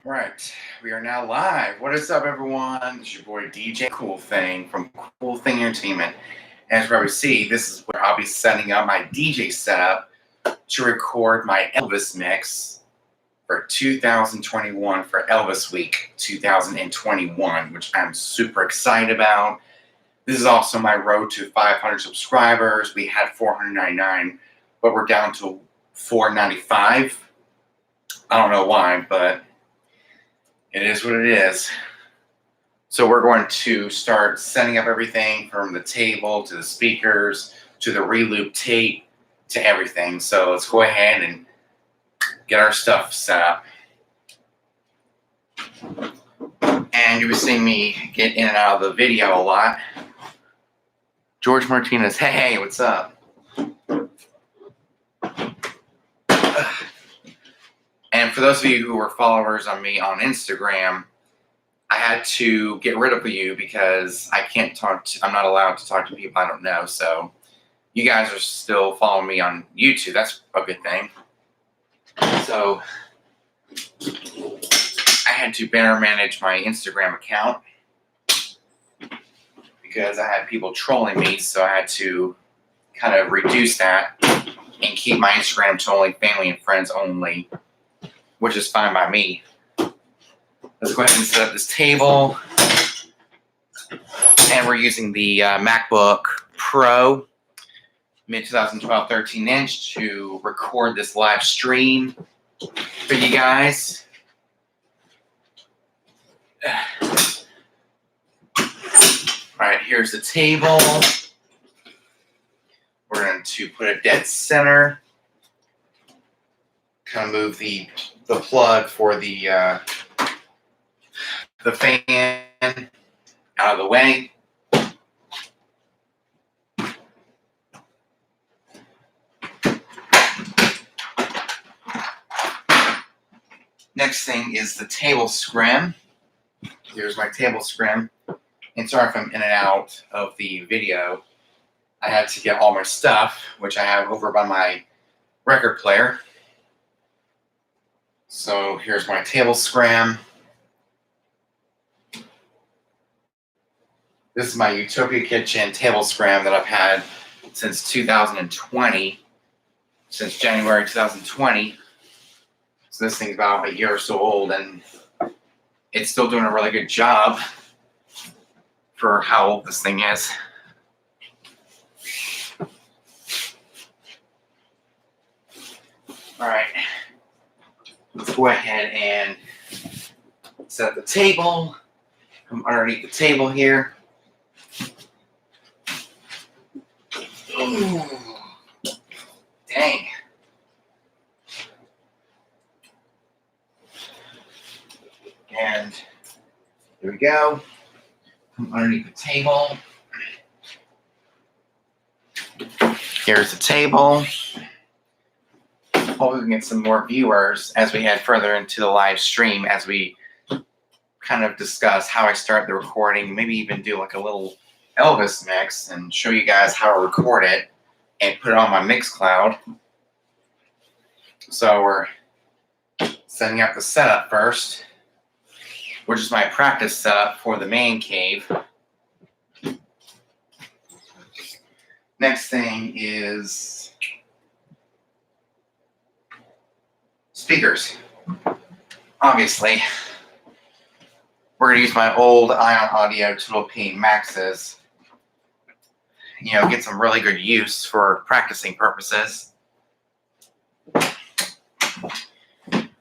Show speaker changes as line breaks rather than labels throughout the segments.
Right, we are now live. What is up, everyone? This is your boy DJ Cool Thing from Cool Thing Entertainment. As you probably see, this is where I'll be setting up my DJ setup to record my Elvis mix for 2021 for Elvis Week 2021, which I'm super excited about. This is also my road to 500 subscribers. We had 499, but we're down to 495. I don't know why, but it is what it is. So we're going to start setting up everything from the table to the speakers to the reloop tape to everything. So let's go ahead and get our stuff set up. And you'll be seeing me get in and out of the video a lot. George Martinez, hey, what's up? And for those of you who are followers on me on Instagram, I had to get rid of you because I can't talk to, I'm not allowed to talk to people I don't know. So you guys are still following me on YouTube. That's a good thing. So I had to better manage my Instagram account because I had people trolling me. So I had to kind of reduce that and keep my Instagram to only family and friends only, which is fine by me. Let's go ahead and set up this table. And we're using the MacBook Pro mid-2012 13-inch to record this live stream for you guys. All right, here's the table. We're going to put it dead center. Kind of move the plug for the fan out of the way. Next thing is the table scrim. Here's my table scrim. And sorry if I'm in and out of the video. I had to get all my stuff, which I have over by my record player. So here's my table scrim. This is my Utopia Kitchen table scrim that I've had since 2020, since January 2020. So this thing's about a year or so old, and it's still doing a really good job for how old this thing is. All right, let's go ahead and set up the table. Come underneath the table here. Ooh, dang. And there we go. Come underneath the table. Here's the table. Hopefully we can get some more viewers as we head further into the live stream, as we kind of discuss how I start the recording, maybe even do like a little Elvis mix and show you guys how to record it and put it on my Mixcloud. So we're setting up the setup first, which is my practice setup for the man cave. Next thing is speakers. Obviously, we're going to use my old Ion Audio 2P Maxes. You know, get some really good use for practicing purposes.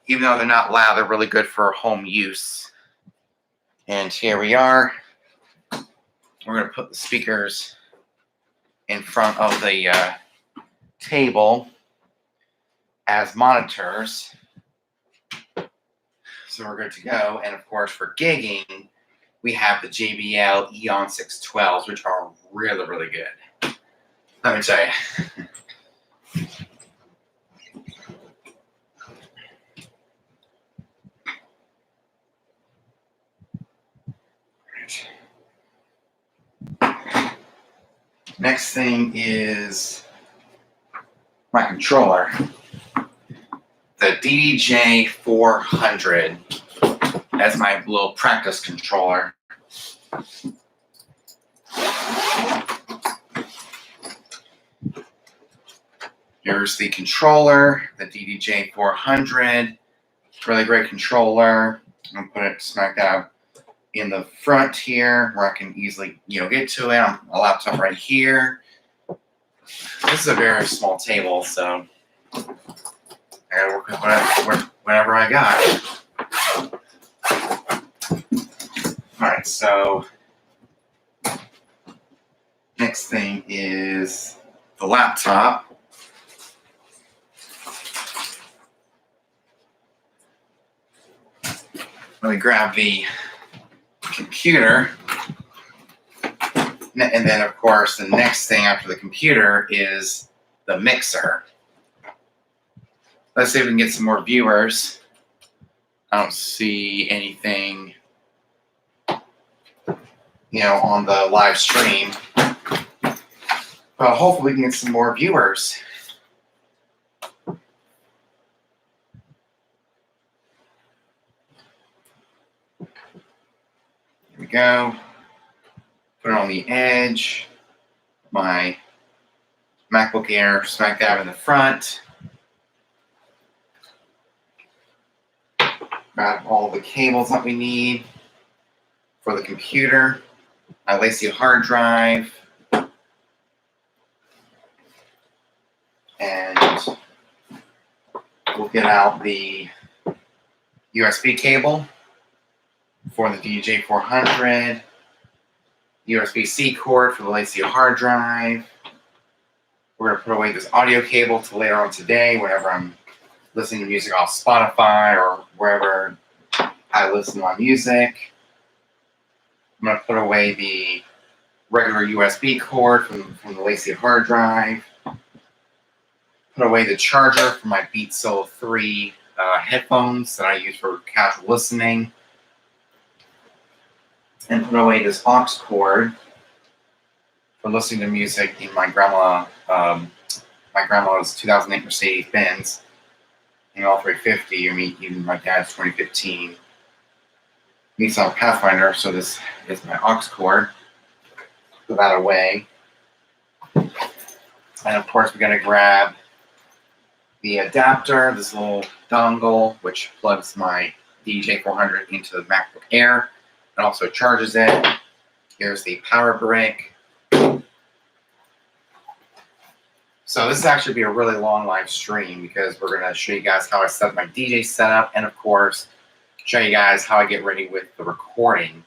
Even though they're not loud, they're really good for home use. And here we are. We're going to put the speakers in front of the table as monitors. So we're good to go. And of course, for gigging, we have the JBL Eon 612s, which are really, really good. Let me tell you. Next thing is my controller. The DDJ 400 as my little practice controller. Here's the controller, the DDJ 400. Really great controller. I'm going to put it smack dab in the front here where I can easily, get to it. I'm a laptop right here. This is a very small table, so I gotta work with whatever I got. Alright, so next thing is the laptop. Let me grab the computer. And then, of course, the next thing after the computer is the mixer. Let's see if we can get some more viewers. I don't see anything, on the live stream. But hopefully we can get some more viewers. Here we go. Put it on the edge. My MacBook Air smack dab in the front. Grab all the cables that we need for the computer. My lacy hard drive. And we'll get out the USB cable for the DJ 400. USB-C cord for the lacy hard drive. We're going to put away this audio cable to later on today whenever I'm listening to music off Spotify or wherever I listen to my music. I'm going to put away the regular USB cord from the lacy hard drive. Put away the charger for my Beats Solo 3 headphones that I use for casual listening. And put away this aux cord for listening to music in my grandma's 2008 Mercedes-Benz L350, even my dad's 2015 Nissan Pathfinder. So this is my aux cord. Put that away. And of course, we're going to grab the adapter, this little dongle, which plugs my DJ 400 into the MacBook Air. It also charges it. Here's the power brick. So this is actually be a really long live stream because we're going to show you guys how I set up my DJ setup and, of course, show you guys how I get ready with the recording.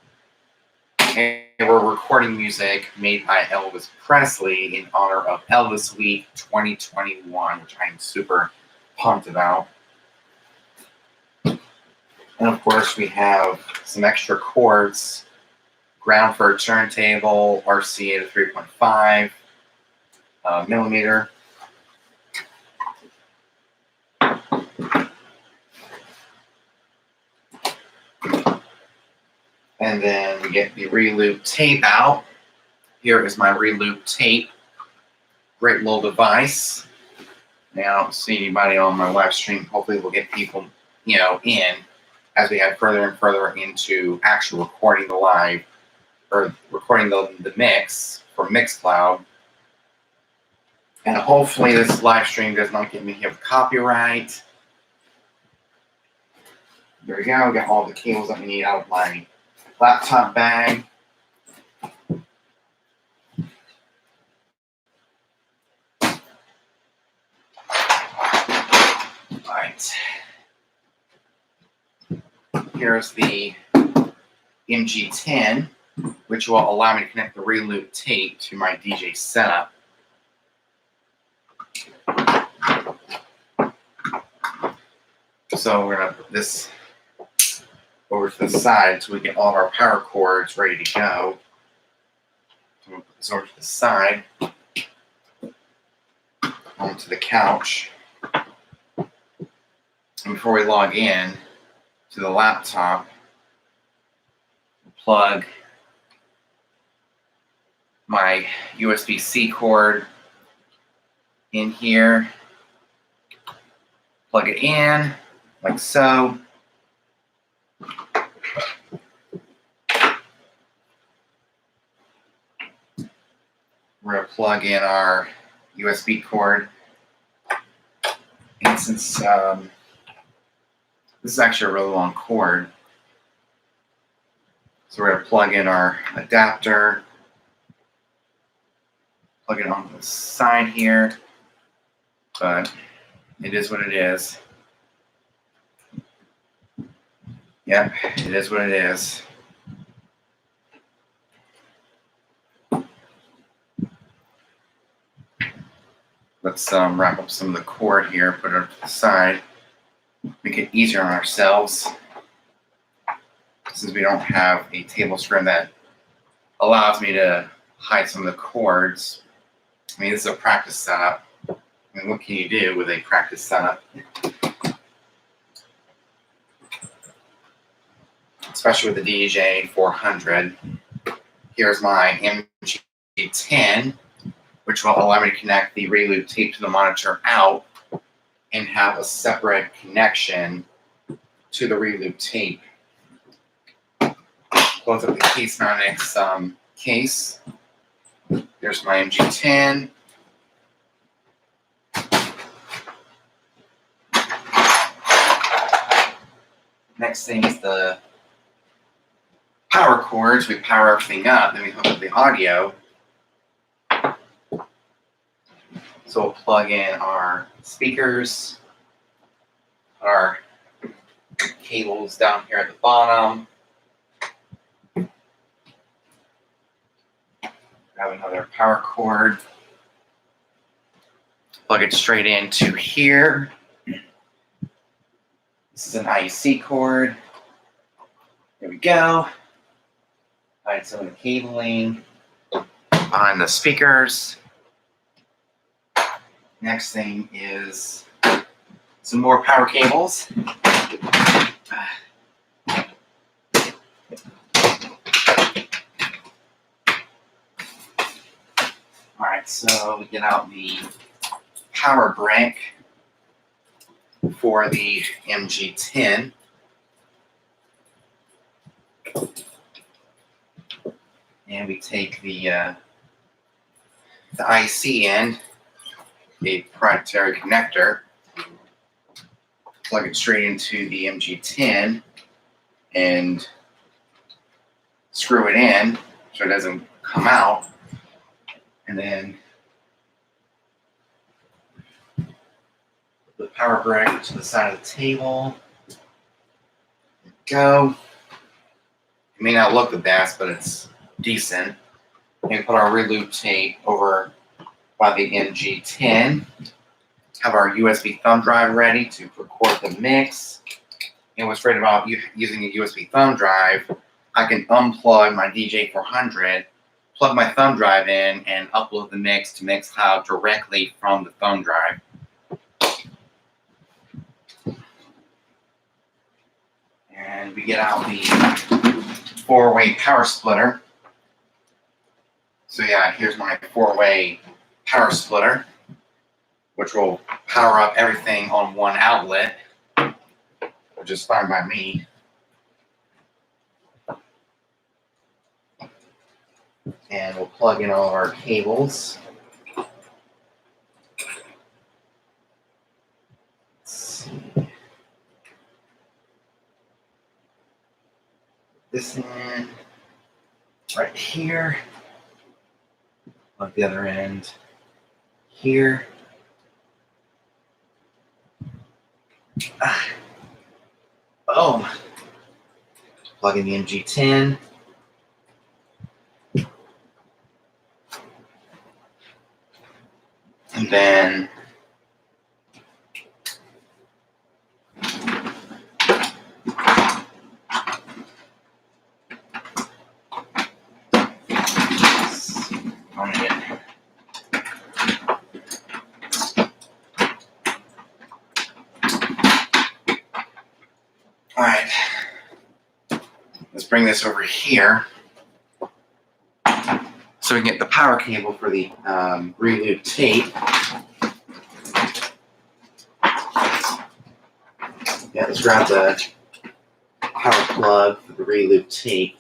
And we're recording music made by Elvis Presley in honor of Elvis Week 2021, which I'm super pumped about. And of course, we have some extra cords, ground for a turntable, RCA to 3.5 millimeter. And then we get the reloop tape out. Here is my reloop tape. Great little device. Now, I don't see anybody on my live stream. Hopefully we'll get people, in as we head further and further into actual recording the live, or recording the mix for Mixcloud. And hopefully this live stream does not get me hit with copyright. There we go. We got all the cables that we need out of my laptop bag. Alright. Here's the MG10, which will allow me to connect the reloop tape to my DJ setup. So we're going to put this over to the side so we get all of our power cords ready to go. So we'll put this over to the side, onto the couch. And before we log in to the laptop, we'll plug my USB-C cord in here, plug it in like so. we're going to plug in our USB cord. And since this is actually a really long cord, so we're going to plug in our adapter, plug it on the side here, but it is what it is. Yep, it is what it is. Let's wrap up some of the cord here, put it to the side, make it easier on ourselves. Since we don't have a table screen that allows me to hide some of the cords. I mean, this is a practice setup. I mean, what can you do with a practice setup? Especially with the DJ 400. Here's my MG10, which will allow me to connect the reloop tape to the monitor out and have a separate connection to the reloop tape. Close up the case mounted case. There's my MG10. Next thing is the power cords. We power everything up, then we hook up the audio. So we'll plug in our speakers, our cables down here at the bottom. Grab another power cord, plug it straight into here. This is an IEC cord. There we go. Hide some of the cabling behind the speakers. Next thing is some more power cables. All right, so we get out the power brick for the MG10. And we take the IC end, a proprietary connector, plug it straight into the MG10 and screw it in so it doesn't come out. And then the power brick to the side of the table. There we go. It may not look the best, but it's decent. And put our reloop tape over by the MG10. Have our USB thumb drive ready to record the mix. And what's great about using a USB thumb drive, I can unplug my DJ 400, plug my thumb drive in, and upload the mix to Mixcloud directly from the thumb drive. And we get out the 4-way power splitter. So yeah, here's my 4-way power splitter, which will power up everything on one outlet, which is fine by me. And we'll plug in all of our cables. Let's see. This in right here. Plug the other end here. Boom. Plug in the MG10. And then all right, let's bring this over here so we can get the power cable for the reloop tape. Yeah, let's grab the power plug for the reloop tape.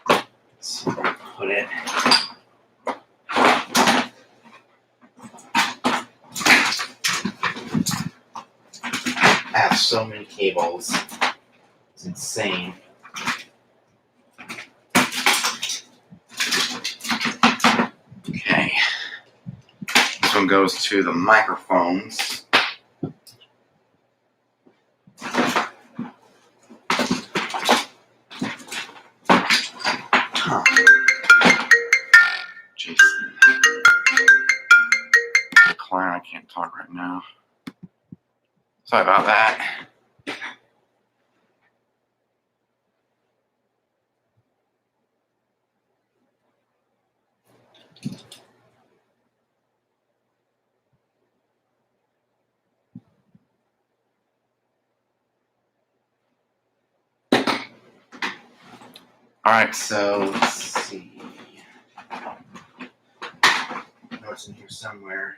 Let's put it I have so many cables. It's insane. Okay. This one goes to the microphones. Huh. Jason. Clown, I can't talk right now. Sorry about that. All right, so let's see. I know it's in here somewhere.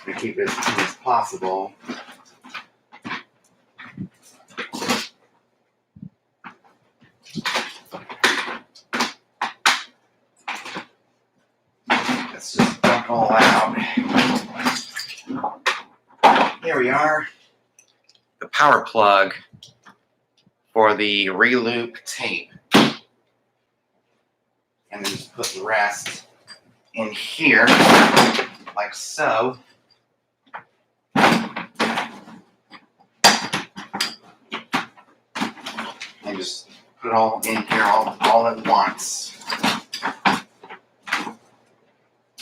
I'm gonna keep it as clean as possible. Let's just dump all out. Here we are. The power plug for the reloop tape. And then just put the rest in here, like so. And just put it all in here all at once.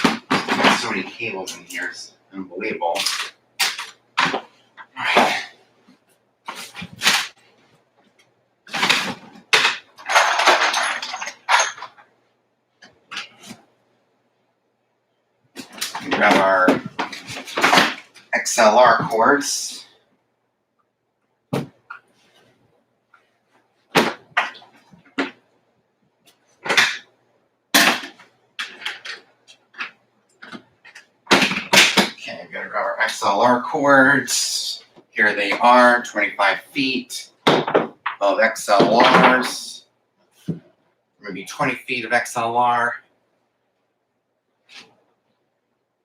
There's so many cables in here, it's unbelievable. Alright. Grab our XLR cords. Okay, we're gonna grab our XLR cords. Here they are, 25 feet of XLRs. Maybe 20 feet of XLR.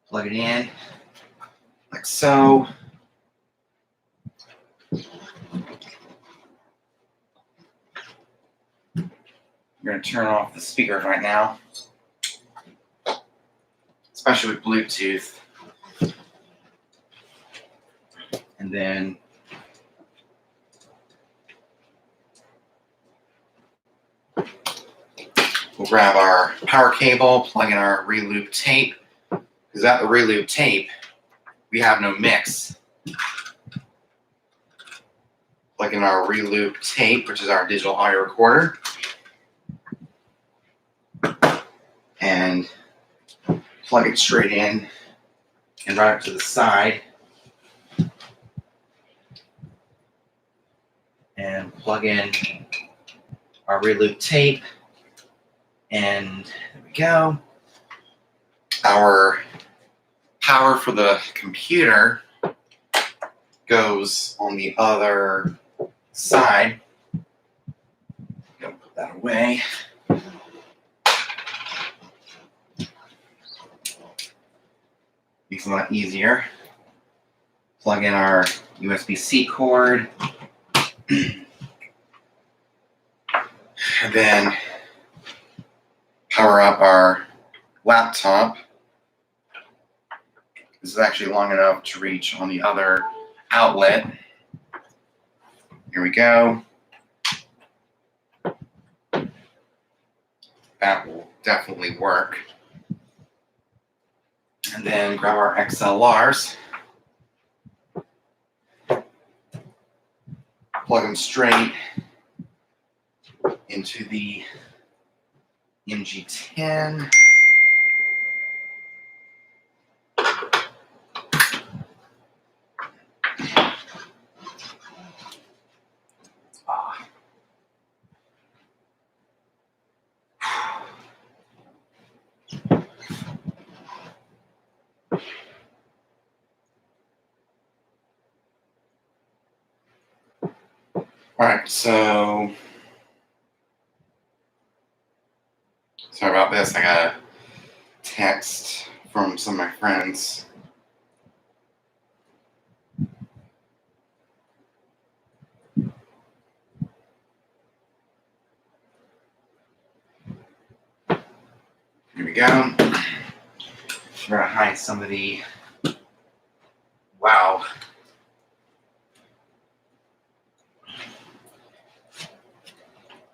Plug it in, like so. You're going to turn off the speakers right now, especially with Bluetooth. And then we'll grab our power cable, plug in our reloop tape. Because without the reloop tape, we have no mix. Plug in our reloop tape, which is our digital audio recorder. And plug it straight in and route it to the side. And plug in our reloop tape. And there we go. Our power for the computer goes on the other side. Gonna put that away. Makes it a lot easier. Plug in our USB-C cord. And then power up our laptop. This is actually long enough to reach on the other outlet. Here we go. That will definitely work. And then grab our XLRs. Plug them straight into the MG10. All right, so sorry about this. I got a text from some of my friends. Here we go. We're gonna hide some of the, wow.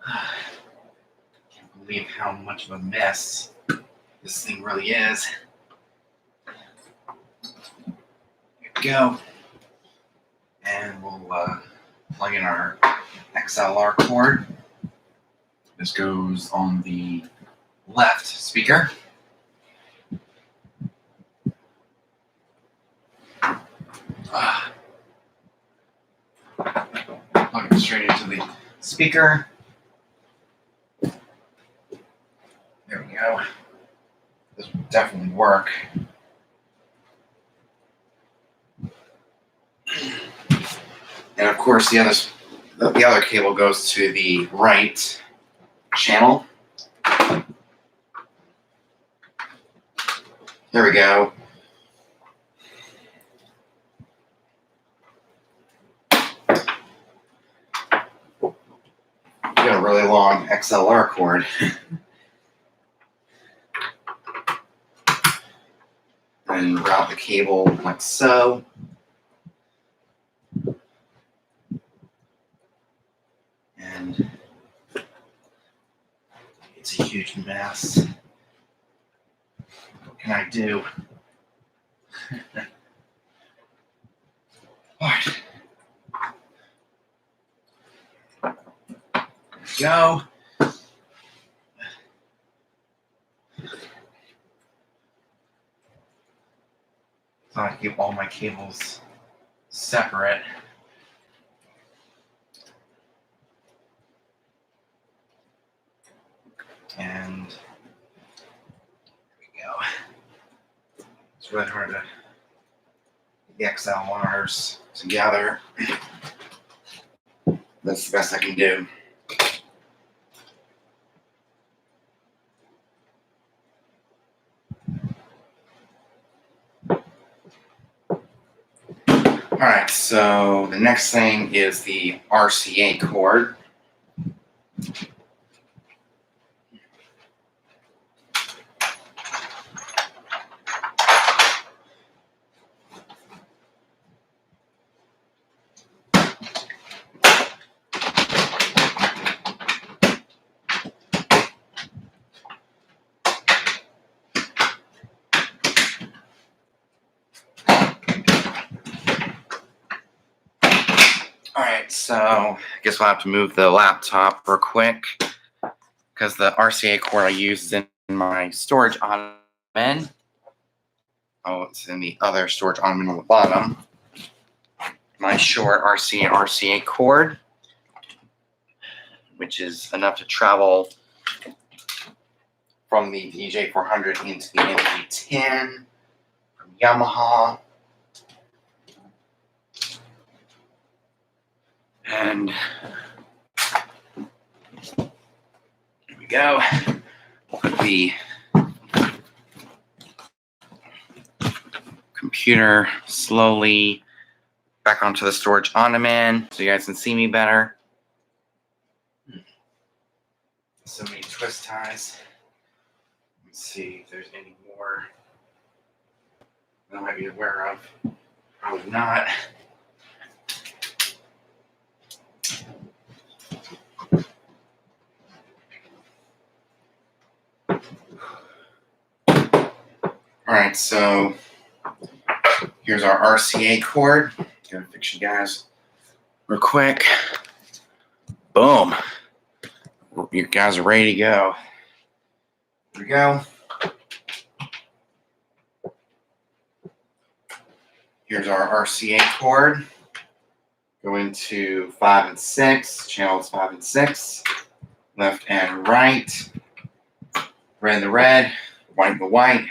Can't believe how much of a mess this thing really is. Here we go. And we'll plug in our XLR cord. This goes on the left speaker. Plug it straight into the speaker. There we go. This will definitely work. And of course, the other cable goes to the right channel. There we go. Got a really long XLR cord. And route the cable like so. And it's a huge mess. What can I do? What? Go. So I keep all my cables separate. And there we go. It's really hard to get the XLRs together. That's the best I can do. All right, so the next thing is the RCA cord. Alright, so I guess we'll have to move the laptop real quick because the RCA cord I use is in my storage ottoman. Oh, it's in the other storage ottoman on the bottom. My short RCA cord, which is enough to travel from the DJ400 into the MG10 from Yamaha. And here we go. Put the computer slowly back onto the storage ottoman so you guys can see me better. So many twist ties. Let's see if there's any more that I might be aware of. Probably not. Alright, so here's our RCA cord. Gonna fix you guys real quick. Boom. You guys are ready to go. Here we go. Here's our RCA cord. Go into 5 and 6, channels 5 and 6, left and right, red and the red, white and the white.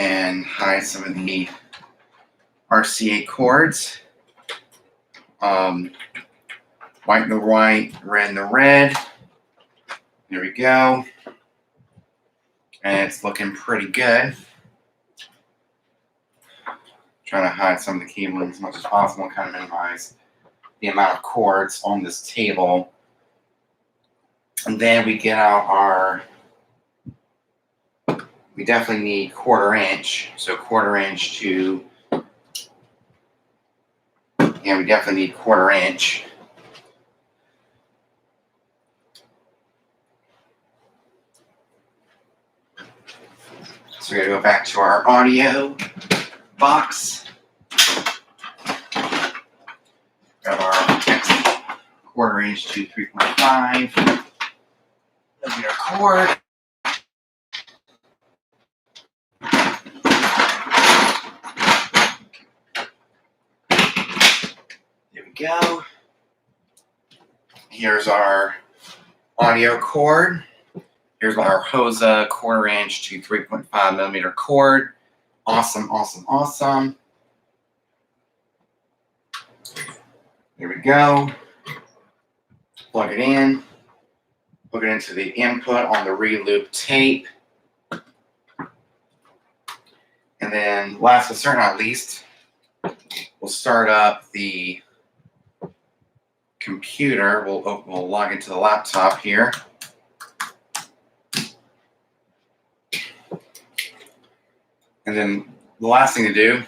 And hide some of the RCA cords. white in the white, red in the red. There we go. And it's looking pretty good. Trying to hide some of the cabling as much as possible and kind of minimize the amount of cords on this table. And then we get out our, we definitely need 1/4 inch. So 1/4 inch to, yeah, we definitely need 1/4 inch. So we're gonna go back to our audio box. Got our next 1/4 inch to 3.5 millimeter cord. There we go. Here's our audio cord. Here's our HOSA 1/4 inch to 3.5 millimeter cord. Awesome, awesome, awesome. There we go. Plug it in. Plug it into the input on the re-loop tape. And then last but certainly not least, we'll start up the computer. We'll log into the laptop here. And then the last thing to do,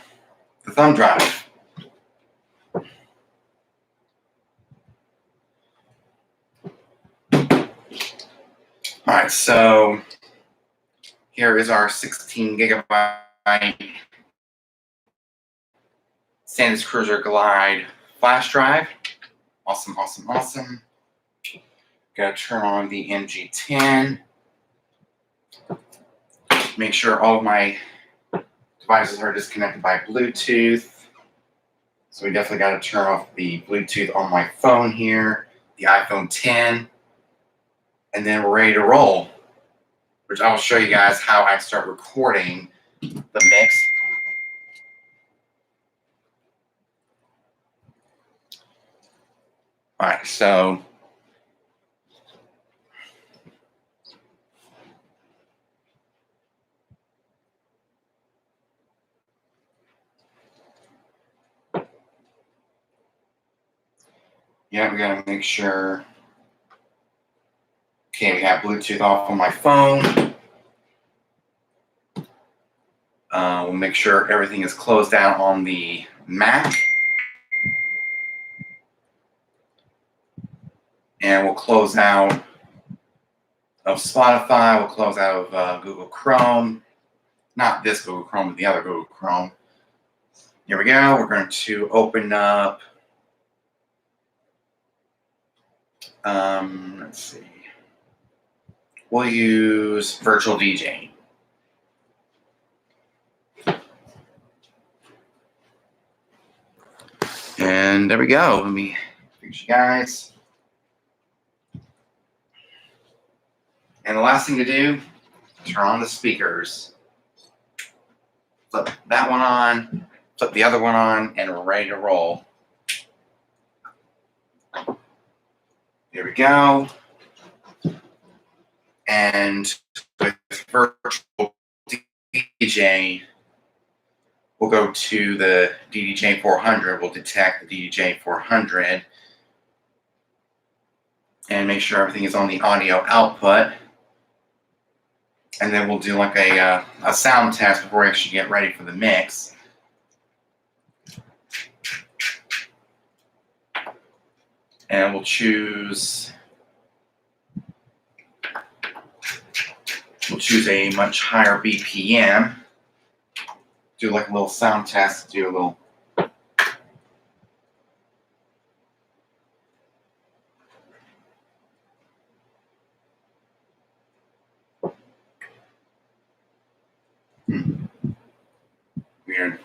the thumb drive. All right, so here is our 16 gigabyte Sandisk Cruiser Glide flash drive. Awesome, awesome, awesome. Gotta turn on the MG10. Make sure all of my devices are disconnected by Bluetooth. So we definitely got to turn off the Bluetooth on my phone here, the iPhone 10. And then we're ready to roll, which I will show you guys how I start recording the mix. All right, so yeah, we gotta make sure. Okay, we have Bluetooth off on my phone. We'll make sure everything is closed out on the Mac. And we'll close out of Spotify. We'll close out of Google Chrome. Not this Google Chrome, but the other Google Chrome. Here we go. We're going to open up. Let's see. We'll use Virtual DJ. And there we go. Let me fix you guys. And the last thing to do, turn on the speakers. Flip that one on, flip the other one on, and we're ready to roll. There we go. And with Virtual DJ, we'll go to the DDJ 400. We'll detect the DDJ 400 and make sure everything is on the audio output. And then we'll do like a sound test before we actually get ready for the mix. And we'll choose a much higher BPM. Do like a little sound test, do a little. Weird.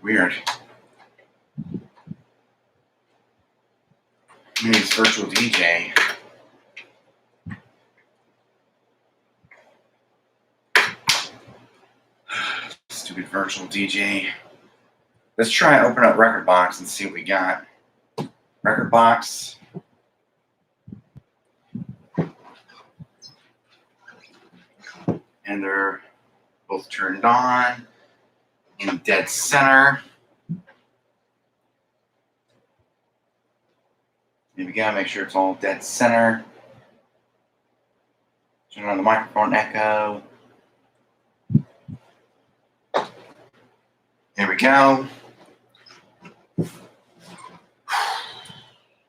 Weird. Maybe it's virtual DJ. Stupid virtual DJ. Let's try and open up Record Box and see what we got. Record Box. And they're both turned on in dead center. Here we go. Make sure it's all dead center. Turn on the microphone echo. There we go.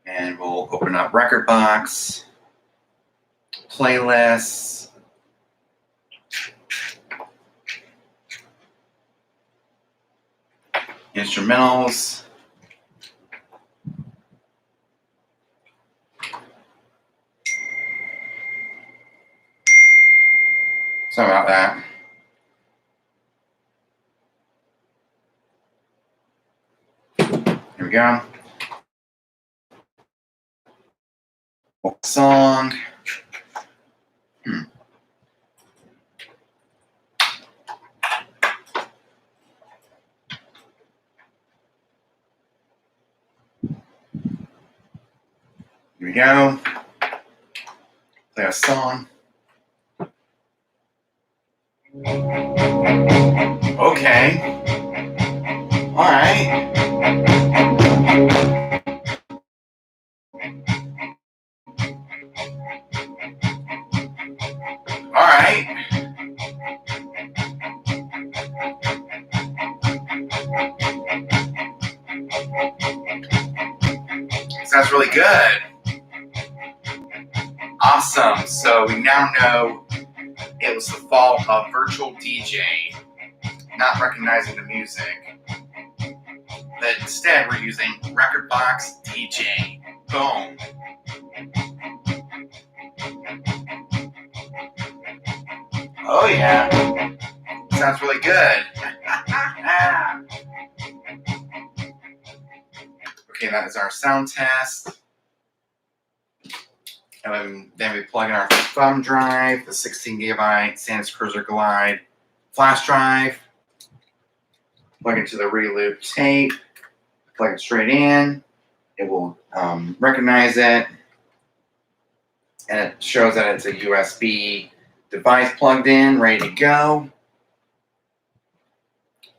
And we'll open up Record Box, playlists, instrumentals, sorry about that. Here we go. Song. Here we go. Play a song. Okay. All right. All right. Sounds really good. Awesome. So we now know it was the fault of virtual DJ not recognizing the music. But instead, we're using Record Box DJ. Boom. Oh, yeah. Sounds really good. Okay, that is our sound test. And then we plug in our thumb drive, the 16 gigabyte Santa's Cruiser Glide flash drive. Plug it to the reloop tape. Plug it straight in. It will recognize it. And it shows that it's a USB device plugged in, ready to go.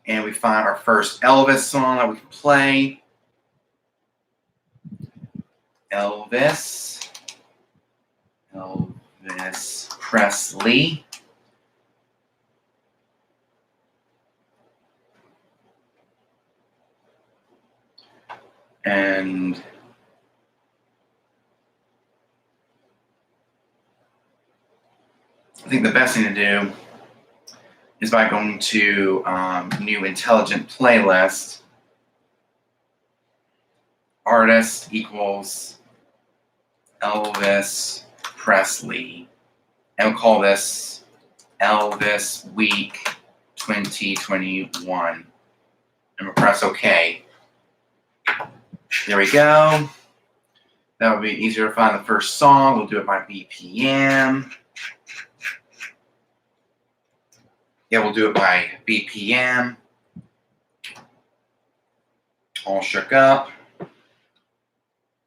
And we find our first Elvis song that we can play. Elvis Presley. And I think the best thing to do is by going to new intelligent playlist. Artist equals Elvis Presley. And we'll call this Elvis Week 2021. And we'll press OK. There we go. That would be easier to find the first song. We'll do it by BPM. Yeah, we'll do it by BPM. All shook up.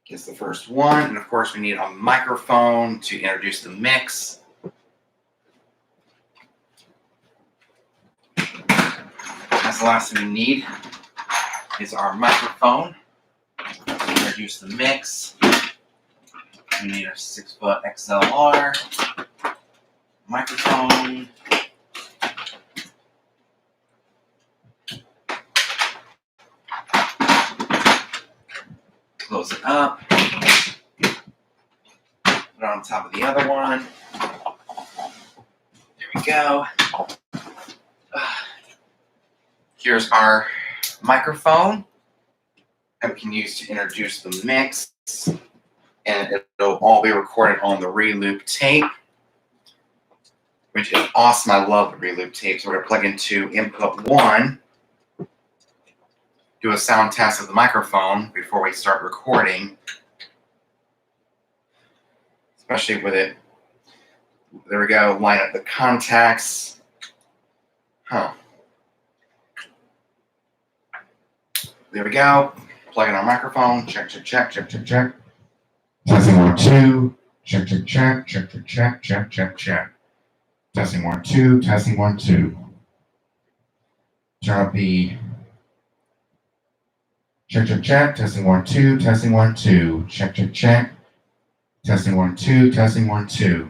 Is the first one. And of course, we need a microphone to introduce the mix. That's the last thing we need is our microphone to introduce the mix. We need a 6-foot XLR microphone. Close it up. Put it on top of the other one. There we go. Here's our microphone that we can use to introduce the mix. And it'll all be recorded on the reloop tape, which is awesome. I love the reloop tape. So we're going to plug into input 1. do a sound test of the microphone before we start recording. Especially with it. There we go. Line up the contacts. There we go. Plug in our microphone. Check. Testing 1 2. Check. Testing 1 2. Testing 1 2. Turn up the check. Testing 1 2. Testing 1 2. Check. Testing 1 2. Testing 1 2.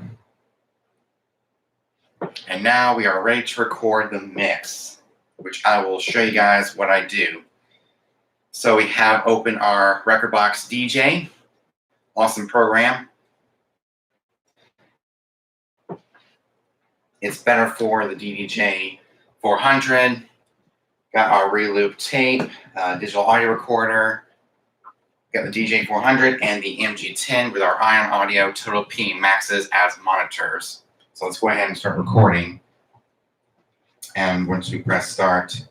And now we are ready to record the mix, which I will show you guys what I do. So we have open our Rekordbox DJ. Awesome program. It's better for the DDJ 400. Got our reloop tape, digital audio recorder. Got the DJ 400 and the MG10 with our Ion Audio Total P Maxes as monitors. So let's go ahead and start recording. And once we press start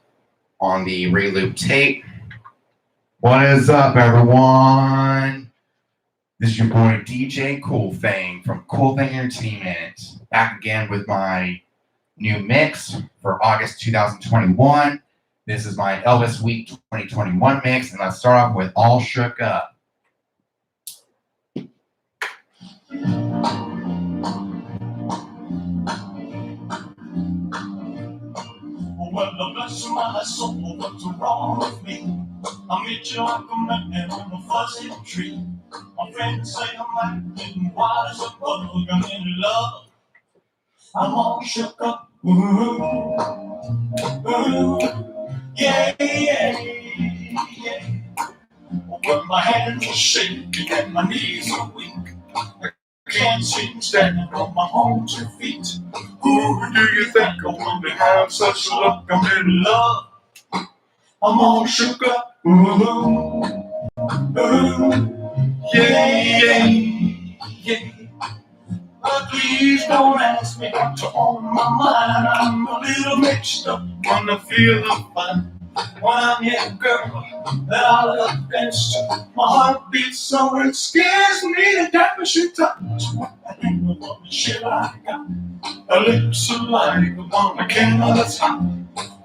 on the reloop tape. What is up, everyone? This is your boy DJ Cool Thing from Cool Thing Entertainment. Back again with my new mix for August 2021. This is my Elvis Week 2021 mix, and let's start off with All Shook Up.
Well, the bless my soul, what's wrong with me? I meet you like a man on a fuzzy tree. My friends say I'm acting wild as a bug. I'm in love. I'm all shook up. Ooh, ooh, yeah. Well, my hands are shaking and my knees are weak. I can't seem standing on my own 2 feet. Who do you think I want to have such luck? I'm in love. I'm all shook up. Ooh, ooh, yeah. But please don't ask me what's on my mind. I'm a little mixed up when I feel fine. When I'm here, girl, that I love against you. My heart beats so it scares me to death when she touch. I ain't no woman shit I got. Her lips are like the one I cannot stop.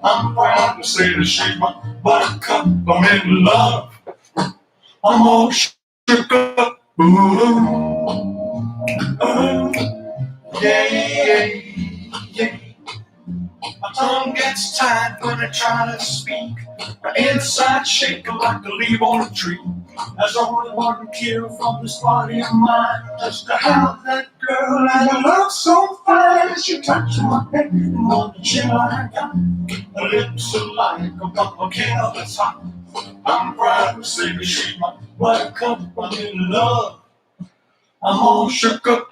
I'm proud to say that she's my buttercup. I'm in love. I'm all shook up. Ooh, yeah. My tongue gets tied when I try to speak. My inside shaking like a leaf on a tree. There's only one cure from this body of mine. Just to have that girl and her love so fine. She touched my head and on the chin I got. Her lips are like a volcano that's hot. I'm proud to say that she's my buttercup. I'm in love. I'm all shook up.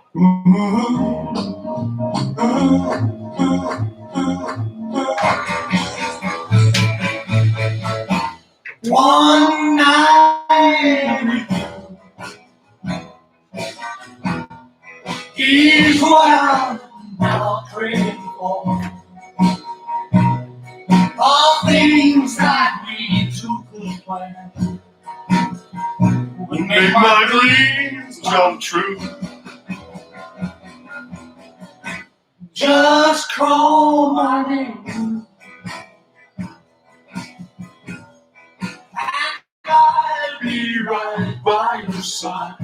One night is what I'm now praying for. All things that lead to good plan would make my dreams come true. Just call my name. I'll be right by your side.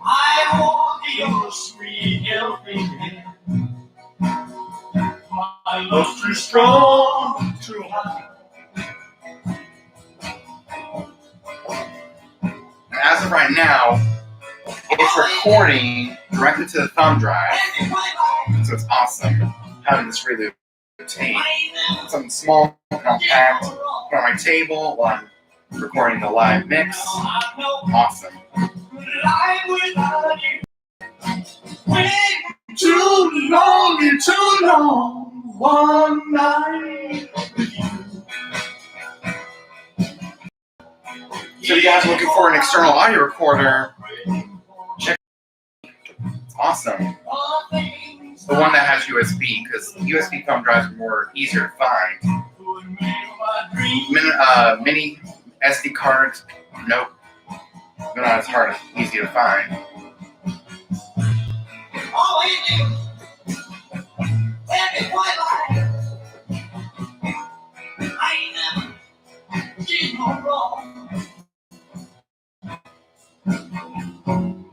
I hold your sweet helping hand. My love's too strong to hide.
As of right now, it's recording directly to the thumb drive. So it's awesome having this reloop tape. Something small, compact, put on my table while I'm recording the live mix. Awesome.
Too long, one night with you.
So if you guys are looking for an external audio recorder, check it. It's awesome. It's the one that has USB, because USB thumb drives are more easier to find. Mini SD cards. Nope. They're not as hard, easy to find.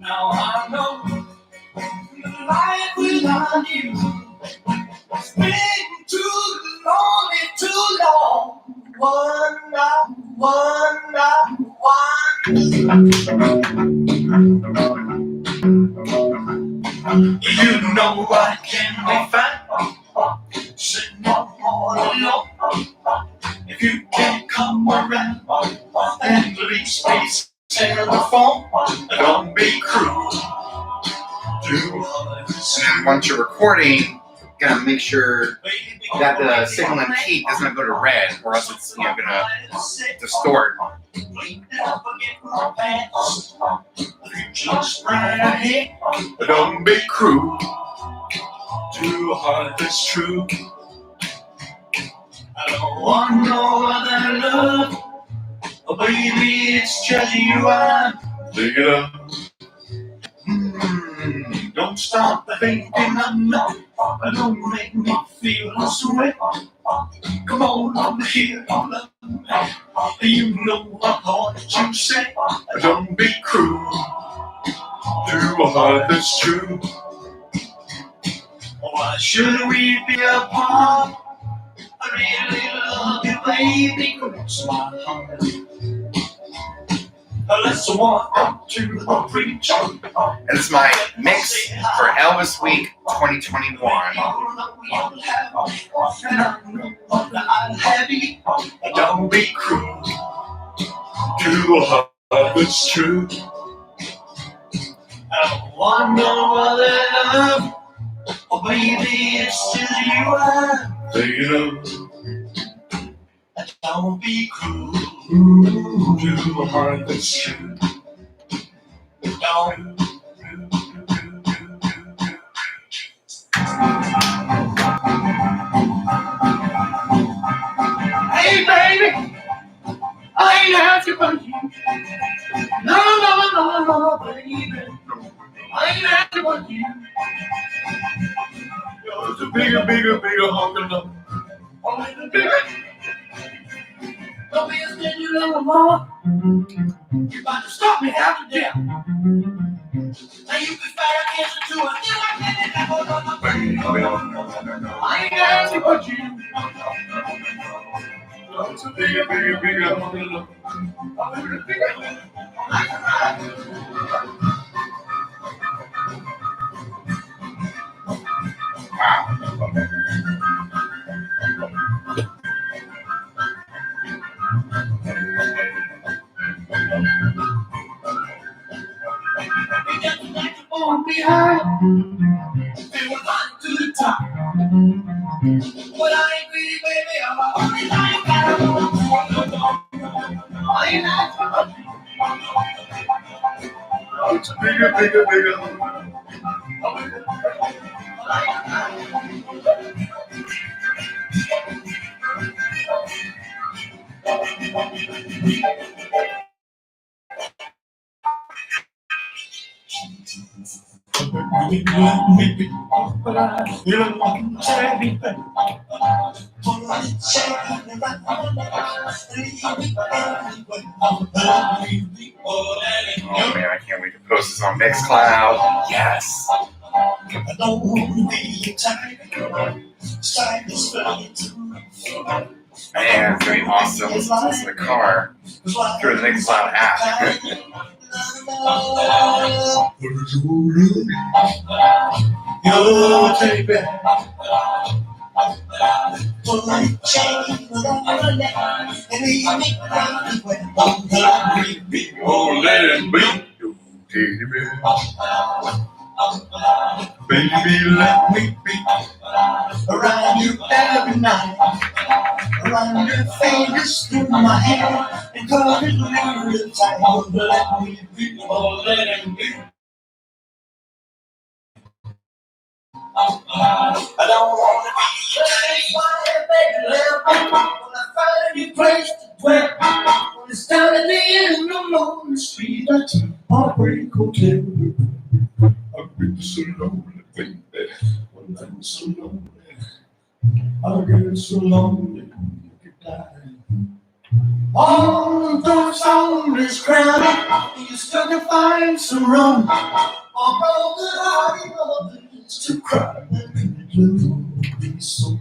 Now I know life without you has been too lonely, too long. One night, one. You know I can be found sitting all alone. If you can't come around, at least please say the phone. Don't be cruel.
And then once you're recording, you gotta make sure that the signal and heat doesn't go to red, or else it's gonna distort.
Just right ahead, don't be cruel. Too hard, that's true. I don't want no other love. Oh, baby, it's just you I'm thinking of. Don't stop thinking of nothing. Don't make me feel this way. Come on over here, love me. You know what you say. Don't be cruel. Too hard, that's true. Why should we be apart? I really love you, baby. Cross my heart. Let's walk up to the preacher.
And it's my mix for Elvis Week 2021.
Don't be cruel. Too hard, it's true. I don't want no other love. Oh, baby, it's just you I'm thinking of. Don't be cruel. Too hard, that's true. Don't. Hey, baby, I ain't asking for you. No, baby, I ain't asking for you. It's a bigger hunk of love. Oh, it's a bigger. Don't be a stingy little mama. You're about to stop me half to death. Now you can fight against it too. I ain't asking but you. It's a bigger hunk of love. Oh, it's a bigger. Behind, they were on to the top. But I ain't greedy, baby. I'm a honey like that. I ain't asking for you. It's a bigger.
Oh man, I can't wait to post this on Mixcloud. Yes. Man, it's gonna be awesome. Listen to this in the car through the Mixcloud app.
Your baby. Oh, let it be. Baby, let me be around you every night. Run your fingers through my hair and cut it real tight. Oh, let me be. Oh, let it be. I don't wanna be baby, when I find you play at Heartbreak Hotel. I've been so lonely, baby. When I'm so lonely, I get so lonely, you could die. All those songs crowded, you still can find some room. All broken hearted lovers to cry and blue. Be so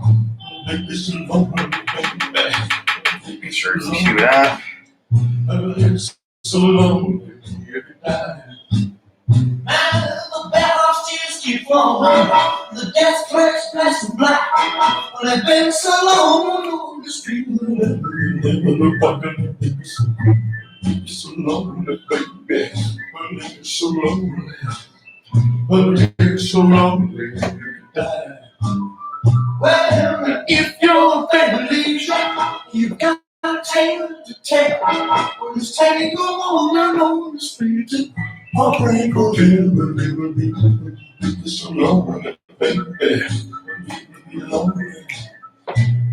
lonely, baby.
Be sure to cue it up.
It's so lonely, you could die. And the bells just keep falling. The death clerks dressed in black. Well, they've been so long on the street. Never look back and it's so lonely, baby. Well, it's so lonely. Well, it's so lonely, you could die. Well, if your baby leaves you, you've got a tale to tell. Well, it's taking you on the street. Heartbreak Hotel will never be. It's so lonely, baby. Lonely.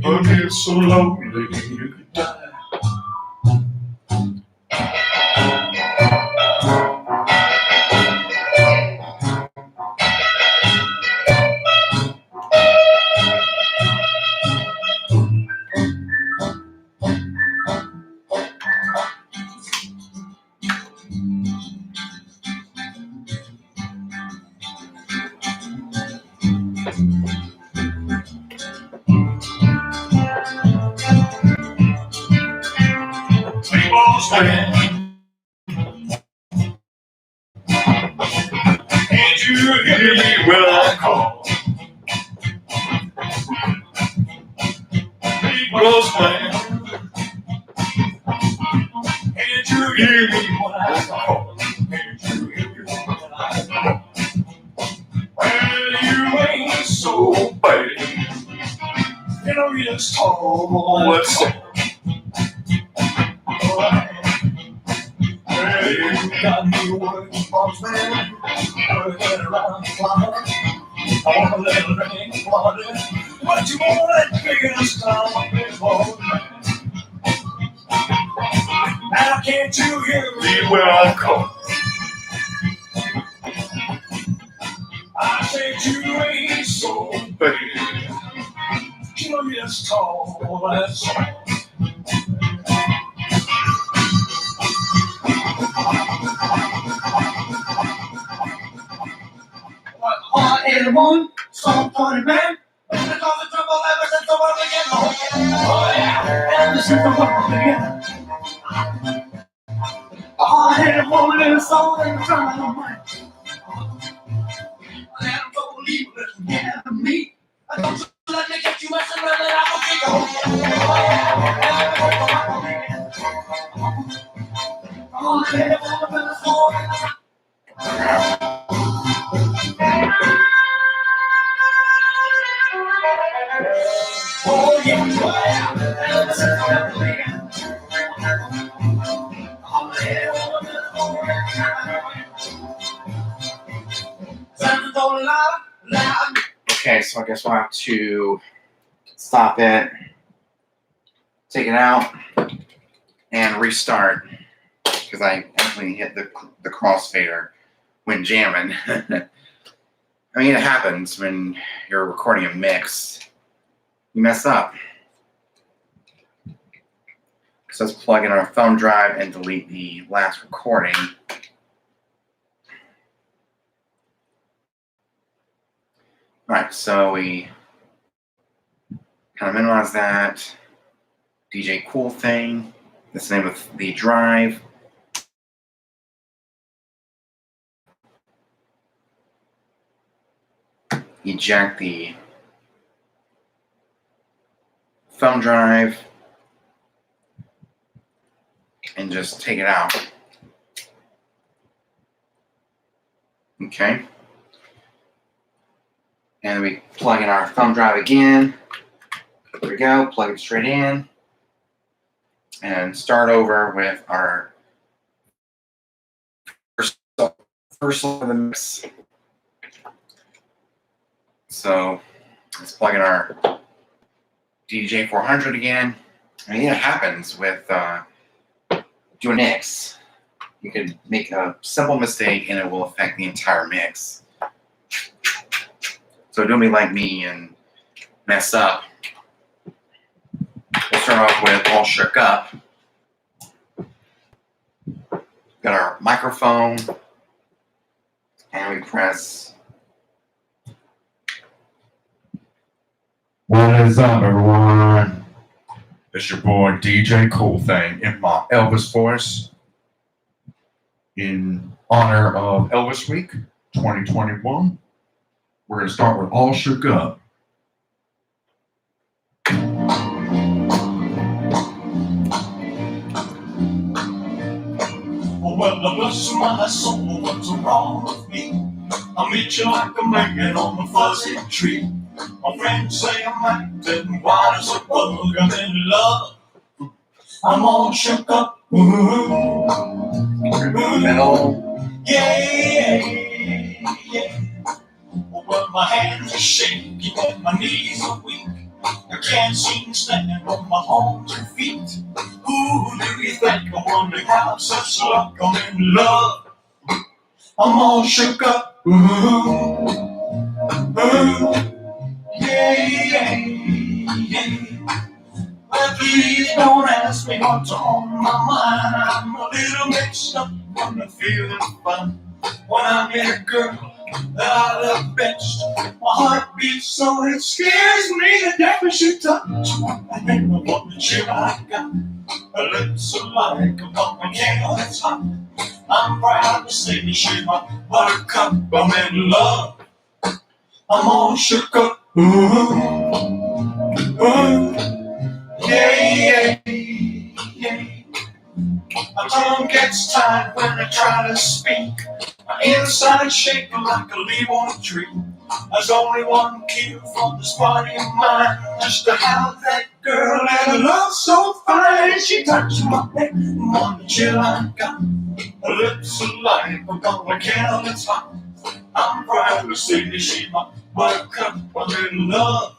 But it's so lonely, you could die. People stand. Can't you hear me when I call? People stand. Can't you hear me when I call? Can't you hear me when I call? Well, you ain't so bad. You know you just told what's up. Well, you got me working, boss man. Working around the clock. I want a little rain water. What you want that biggest time before? Now can't you hear me when I call? I said you ain't so bad. You know you just told that's all. Hard-headed woman, soft-hearted man. Been the cause of trouble ever since the world began. Oh yeah, ever since the world began. A hard-headed woman in a soul and a trouble of mine. I am so leave this yeah to me. I don't you let me get you messing around and I will kick you. Oh yeah, ever since the world began. A hard-headed woman in a soul and a trouble. Oh yeah, ever since the world began. A hard-headed woman in a soul and a trouble.
Okay, so I guess we'll have to stop it, take it out, and restart because I actually hit the crossfader when jamming. I mean, it happens when you're recording a mix. You mess up. So let's plug in our thumb drive and delete the last recording. All right, so we kind of minimize that. DJ Cool Thing. That's the name of the drive. Eject the thumb drive and just take it out. Okay. And we plug in our thumb drive again. There we go, plug it straight in. And start over with our first of the mix. So let's plug in our DJ 400 again. I mean, it happens with doing mix. You can make a simple mistake and it will affect the entire mix. So don't be like me and mess up. We'll start off with All Shook Up. Got our microphone, and we press.
What is up, everyone? It's your boy DJ Cool Thing in my Elvis voice. In honor of Elvis Week 2021, we're going to start with All Shook Up. Well, bless my soul, what's wrong with me? I meet you like a man on a fuzzy tree. My friends say I'm acting wild as a bug. I'm in love. I'm all shook up. Yeah. Well, my hands are shaking and my knees are weak. I can't seem to stand on my own 2 feet. Who do you think I wonder how such luck? I'm in love. I'm all shook up. Yeah. Well, please don't ask me what's on my mind. I'm a little mixed up when I'm feeling fun. When I meet a girl that I love best, my heart beats so it scares me to death when she touch. I think I want the chill I got. Her lips are like a pumpkin candle that's hot. I'm proud to say that she's my buttercup. I'm in love. I'm all shook up. Yeah. My tongue gets tied when I try to speak. My inside shaking like a leaf on a tree. There's only one cue from this body of mine, just to have that girl and a love so fine. She touched my neck, on the chill I got. Her lips are like a pumpkin candle that's hot. I'm proud to say that she's my buttercup. I'm in love.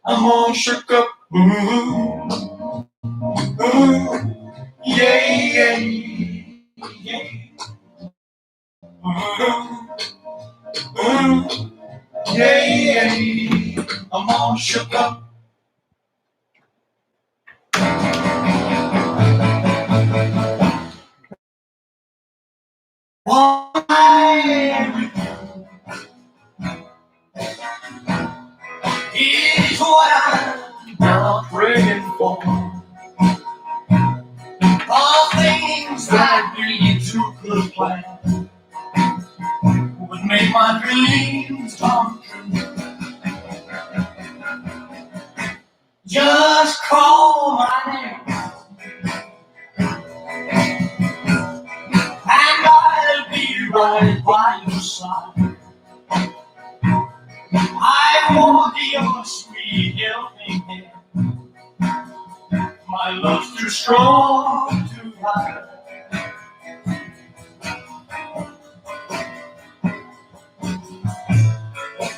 I'm all shook up. Yeah. Yeah. I'm all shook up. Why? Here's what I'm now praying for. All things that lead to good plan would make my dreams come true. Just call my name and I'll be right by your side. I want your sweet helping hand. My love's too strong to hide.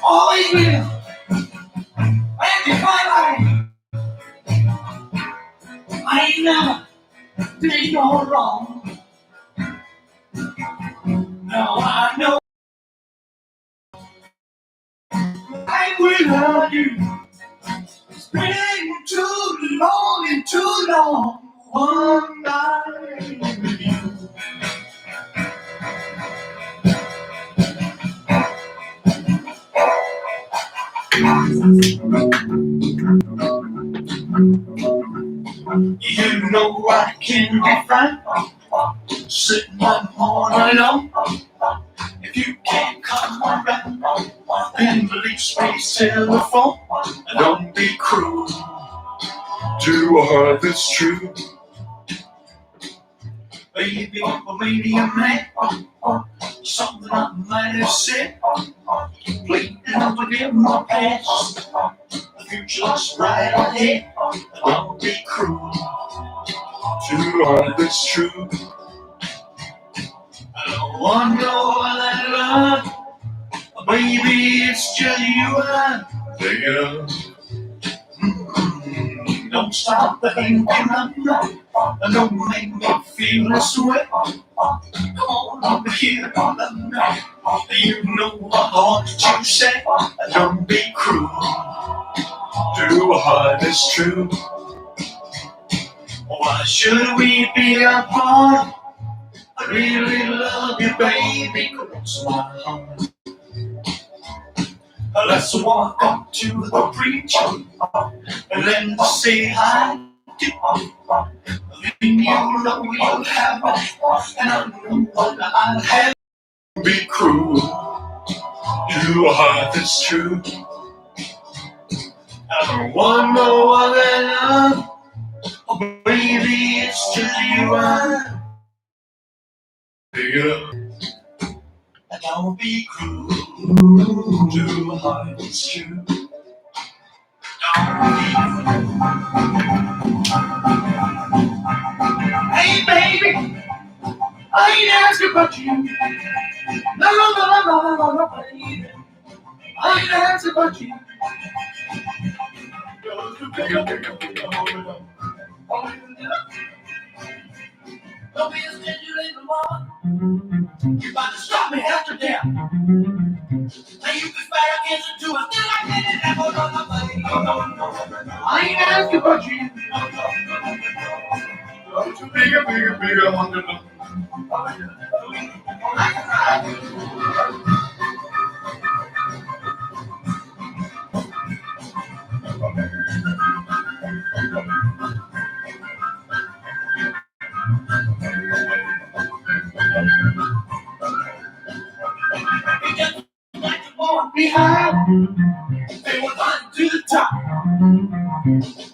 Always will. And if I ain't never did no wrong. Now I know I will love you. It's been too long and too long. One night with you. You know I can be fine sitting on alone. If you can't come around, then leave space telephone. And don't be cruel to a heart that's true. Baby, maybe a man, something I might have said. Please don't forgive my past. The future's right ahead. Don't be cruel to a heart that's true. I don't want no other love. Baby, it's just you and I. Take it up. Don't don't stop thinking I'm right. Don't make me feel this way. Come on over here on the night. You know what I want you to say. Don't be cruel to a heart that's true. Why should we be apart? I really love you, baby. Cross my heart. Let's walk up to the preacher and let us say hi to you. Know you'll have it, and I know what I'll have. Be cruel to a heart that's true. I don't want no other love. Oh, baby, it's just you I feel. Don't be cruel to a heart that's true. Hey, baby, I ain't asking about you. No, baby. I ain't asking about you. Don't be a stingy little woman. You about to stop me after death. Now you can fight against it too. I still like it. No. I ain't asking about you. Don't you bigger, wonder. Behind, they were running to the top.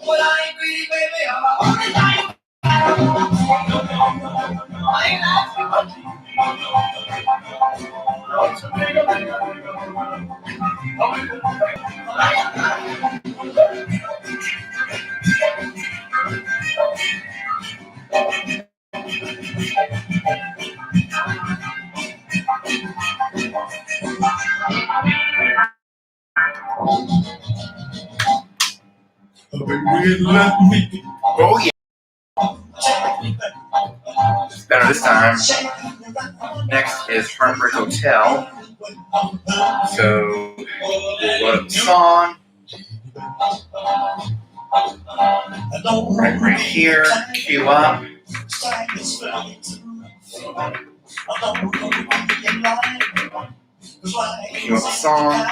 But I ain't greedy, baby. I'm only dying. I ain't asking about you.
Oh yeah. It's better this time. Next is Heartbreak Hotel. So we'll load up the song. Right here, cue up. Cue up the song.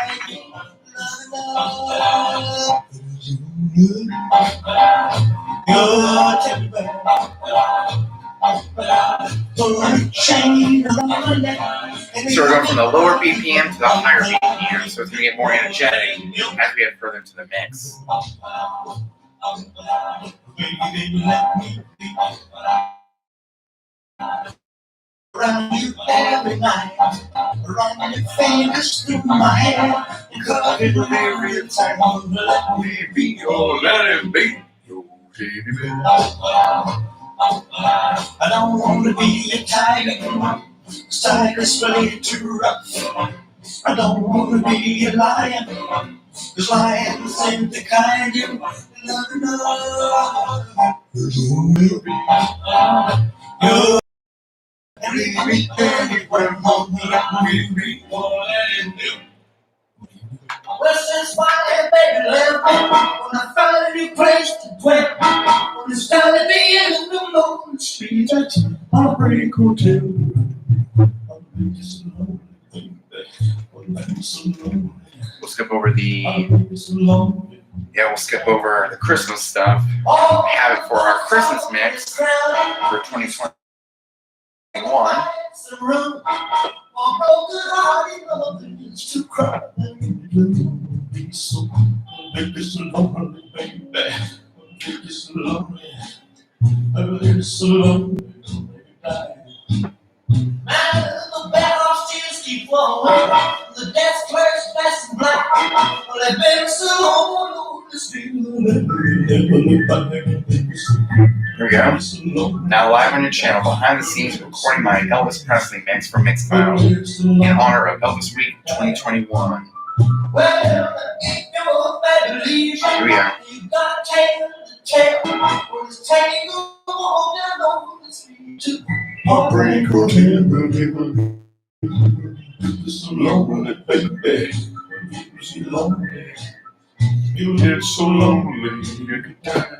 So we're going from the lower BPM to the higher BPM, so it's going to get more energetic as we head further into the mix.
Around you every night, run your fingers through my hair, cut it every time. Let me be your, let it be your baby. I don't want to be a tiger, tiger's way too rough. I don't want to be a lion, 'cause lions ain't the kind you love. You're well, since my baby left, when I found a new place to dwell, when it's time to be in the new lonely streets at Heartbreak Hotel.
We'll skip over we'll skip over the Christmas stuff. We have it for our Christmas mix for 2021.
The barrels still keep flowing. The desk clerk's passing black. Well, they've been so long on the street.
Here we go. Now live on your channel, behind the scenes recording my Elvis Presley mix for Mixcloud in honor of Elvis Week 2021.
Well, if you're a baby leaves,
Here we go.
you got a tale to tell. Heartbreak or never, so lonely, baby. So lonely. You get so lonely, you could die.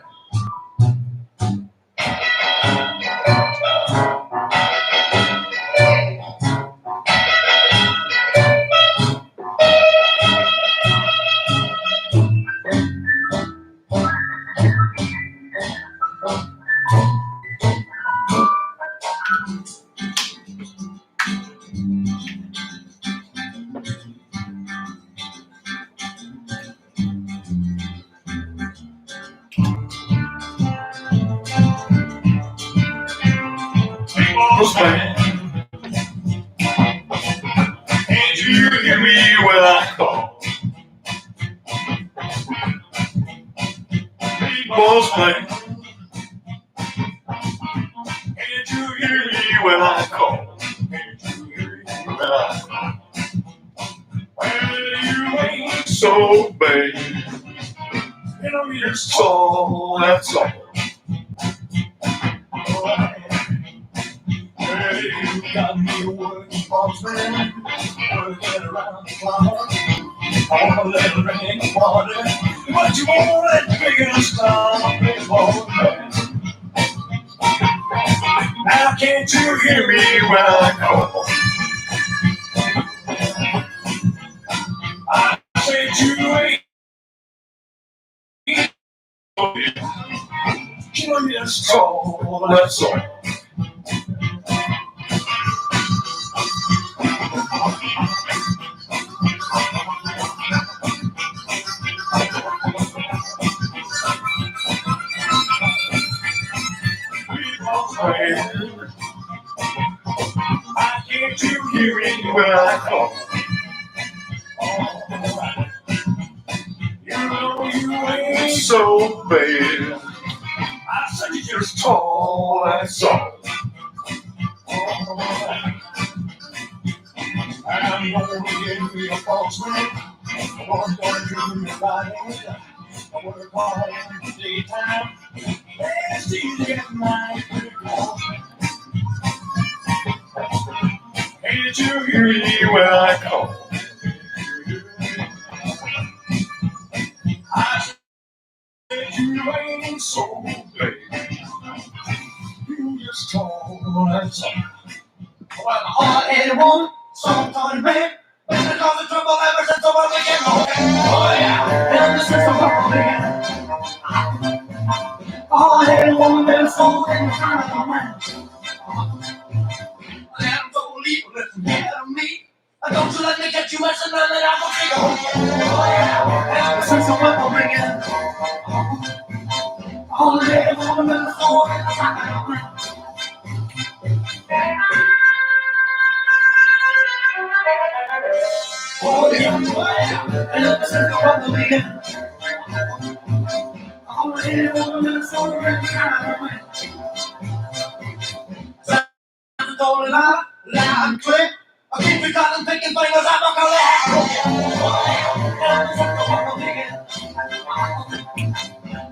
Postman, can't you hear me when I call? Postman, can't you hear me when I call? Can't you hear me when I call? Well, you ain't so bad. You know, you're just tall, that's all. Well, you got me working, Postman, working around the clock. All the little rain water, but you won't let me get a stop, Postman. Now can't you hear me when I call? I said you ain't. You just tall, that's all. I can't you hear me when I call? You know you ain't so bad. I said you're just tall, that's all. I'm gonna give you a false name. I'm gonna do you right. I work hard in the daytime. It's easy at night. Can't you hear me when I call? I said you ain't so bad. You just tall, that's all. Well, a hard-headed woman, soft-hearted man, been the cause of trouble ever since the world began. Oh yeah, ever since the world began. A hard-headed woman, been sold in the time of a man. I'm so leave, listen to me. Don't you let me get you messing around that I'm gonna take a oh yeah, ever since the world began. A hard-headed woman, been sold in the time of a man. Oh yeah, and ever since the world began. All the hidden woman in the soul of the time. Sounds told loud and clear. I keep me caught and picking fingers, I'm not gonna let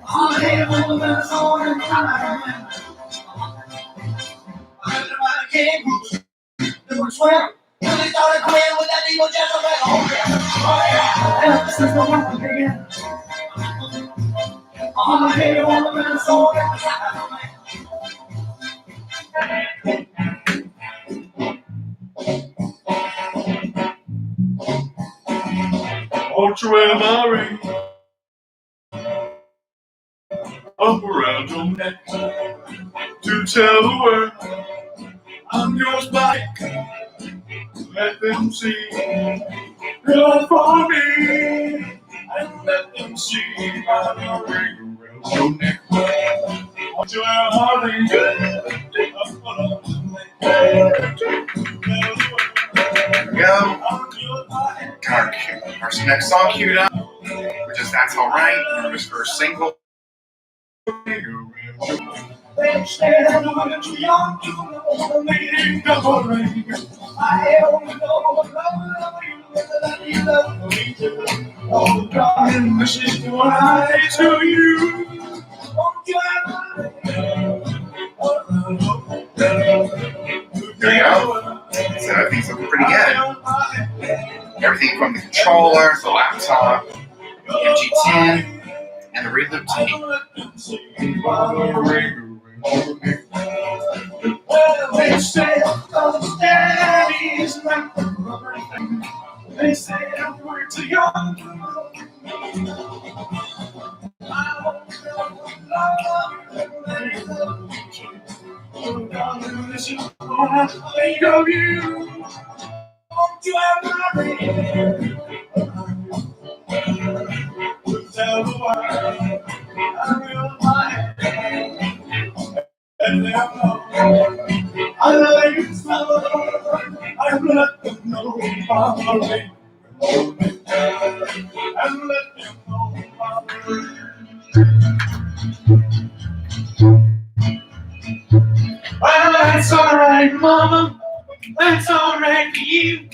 all the hidden woman in the soul of the time. Everybody came groups, they were swearing. Till they started playing with that evil Jezebel. Oh yeah, ever since the world began. All the hidden woman in the soul of the time. Won't you wear my ring up around your neck to tell the world I'm yours back? Let them see you're for me, and let them see my ring around your neck. Won't you wear my ring up around your neck? There we go. Our next song queued up, which is That's Alright, his first single. They say that I'm too young to know the meaning of a ring. I only know what love you that you love me too. Oh, darling, this is what I to you. Won't you ever
controller, the laptop, the MG10, and the reloop tape.
Well, they say those daddies like the rubber thing. They say we're too young. I won't listen when I think of you. Won't you have my ring? Tell the world I will my and they'll know I love you so. I've let them know I'm a ring. And let them know I'm a ring. Well, that's alright, Mama. That's alright for you.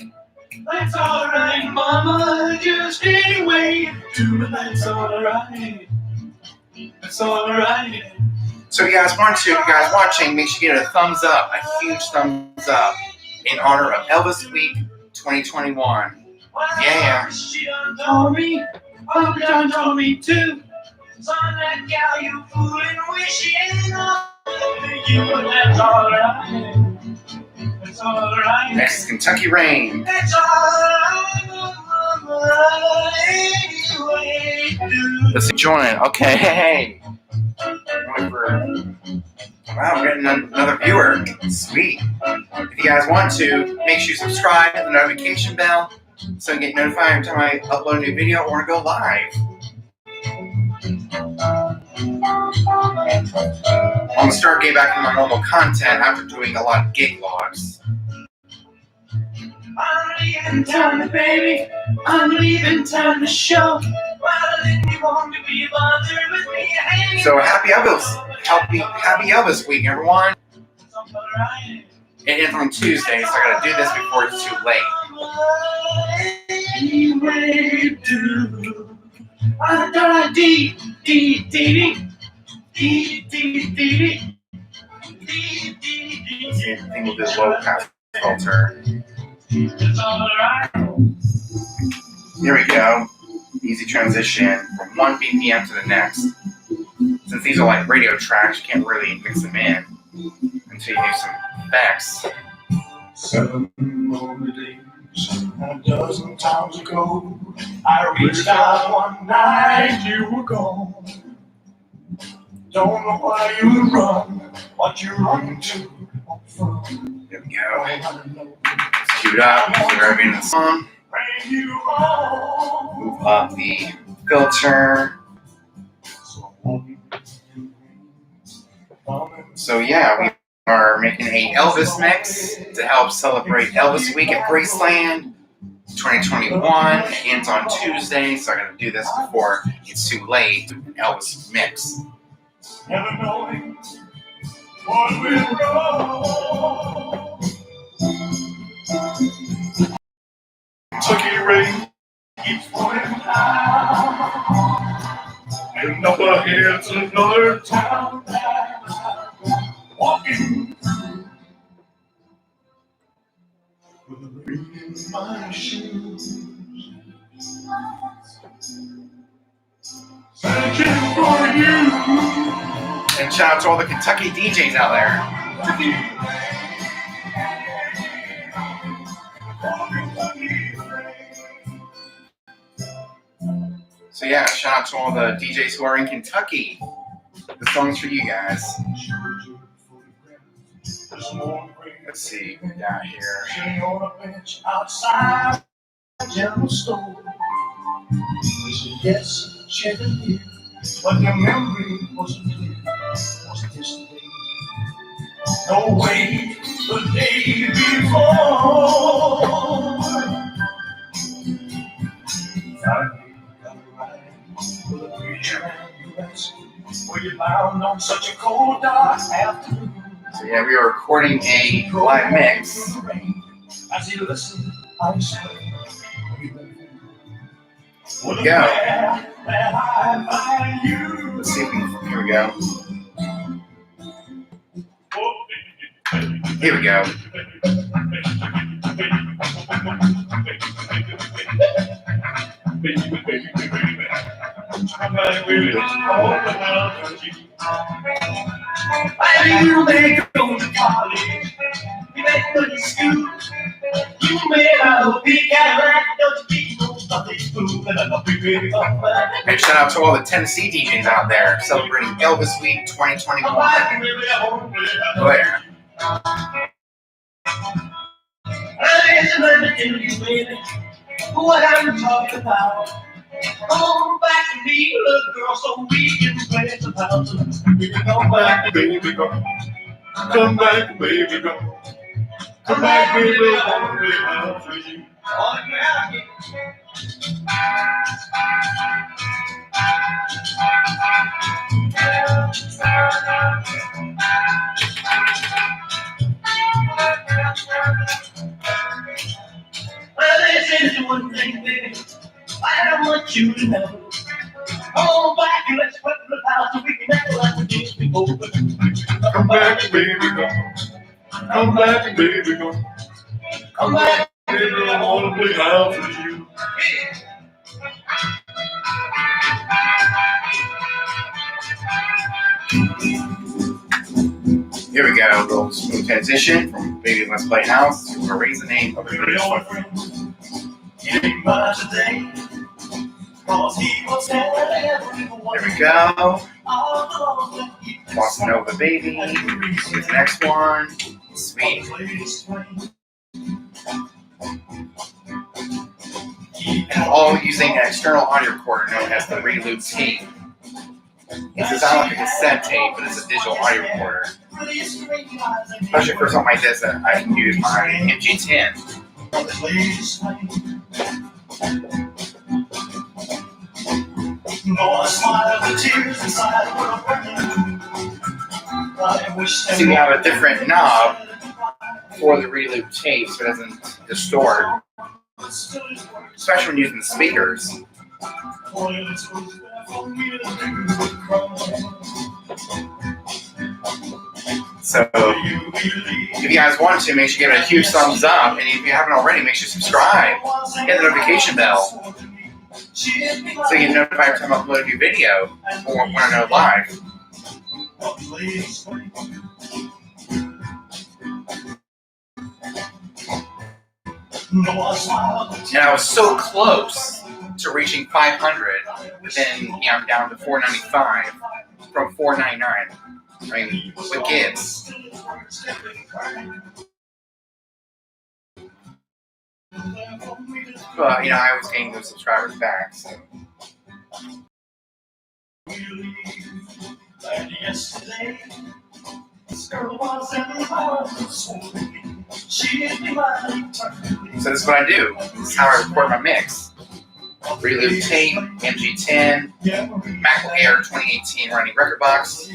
That's alright, Mama. Just any way you do it, that's alright. That's alright.
So if you guys want to, if you guys watching, make sure you get a thumbs up, a huge thumbs up, in honor of Elvis Week 2021. Yeah.
She done told me, Papa done told me too. Son, that gal you fooling with, she ain't on you, but that's alright. That's alright.
Next is Kentucky Rain.
That's alright.
Let's join it. Okay, hey. Wow, we're getting another viewer. Sweet. If you guys want to, make sure you subscribe, hit the notification bell, so you get notified every time I upload a new video or go live. I'm gonna start getting back to my normal content after doing a lot of gig logs.
I'm leaving town, baby. I'm leaving town to show. Why didn't you want to be bothered with me?
So happy Elvis Week, everyone. It ends on Tuesday, so I gotta do this before it's too late. I think we'll do low pass filter. Here we go. Easy transition from one BPM to the next. Since these are like radio tracks, you can't really mix them in until you do some effects.
7 lonely days, and a dozen times ago, I reached out one night, you were gone. Don't know why you run, what you run to.
There we go. Let's cue it up. We're in the song. Move up the filter. So yeah, we are making a Elvis mix to help celebrate Elvis Week at Graceland 2021. It ends on Tuesday, so I'm gonna do this before it's too late. An Elvis mix.
Never knowing what will go. Kentucky rain keeps falling down, and up ahead's another town walking through with the rain in my shoes, searching for you.
And shout out to all the Kentucky DJs out there. So yeah, shout out to all the DJs who are in Kentucky. The song's for you guys. Let's see what we got here.
Sitting on a bench outside a general store. She said, yes, she'd been here, but the memory wasn't clear. Was this the day? No way, the day before. With a preacher and US, were you bound on such a cold, dark afternoon?
So yeah, we are recording a live mix.
As he listened, I swear,
Here we go. Let's see if we can, here we go. Here we go.
back, baby. I want to have you. Baby, you may go to college. You may go to school. You may have a big Cadillac. Don't you keep no Sunday school. And I'm a big baby.
And shout out to all the Tennessee DJs out there celebrating Elvis Week 2021. Where?
What I'm talking about. Come back to me, little girl, so we can play some house. Come back, baby, go. Come back, baby, go. Come back, baby, I wanna play house with you. Well, this is one thing, baby, I don't want you to know. Come back and let's put the house so we can act like we did before. Come back, baby, go. Come back, baby, go. Come back, baby, I wanna play house with you.
Here we go, a little smooth transition from Baby Let's Play House to Erase the Name of the British one.
He ain't mine today, 'cause he was telling everyone.
There we go. Bossa Nova Baby. Here's the next one. Sweet. And all using an external audio recorder known as the reloop tape. It doesn't sound like a cassette tape, but it's a digital audio recorder. Especially for something like this, I can use my MG10. See, we have a different knob for the reloop tape so it doesn't distort, especially when using the speakers. So, if you guys want to, make sure you give it a huge thumbs up, and if you haven't already, make sure you subscribe, hit the notification bell, so you get notified every time I upload a new video or when I know live. And I was so close to reaching 500, but then I'm down to 495 from 499. I mean, with kids. But, I was gaining those subscribers back, so. So this is what I do. This is how I record my mix. Reloop tape, MG10, MacBook Air 2018 running record box.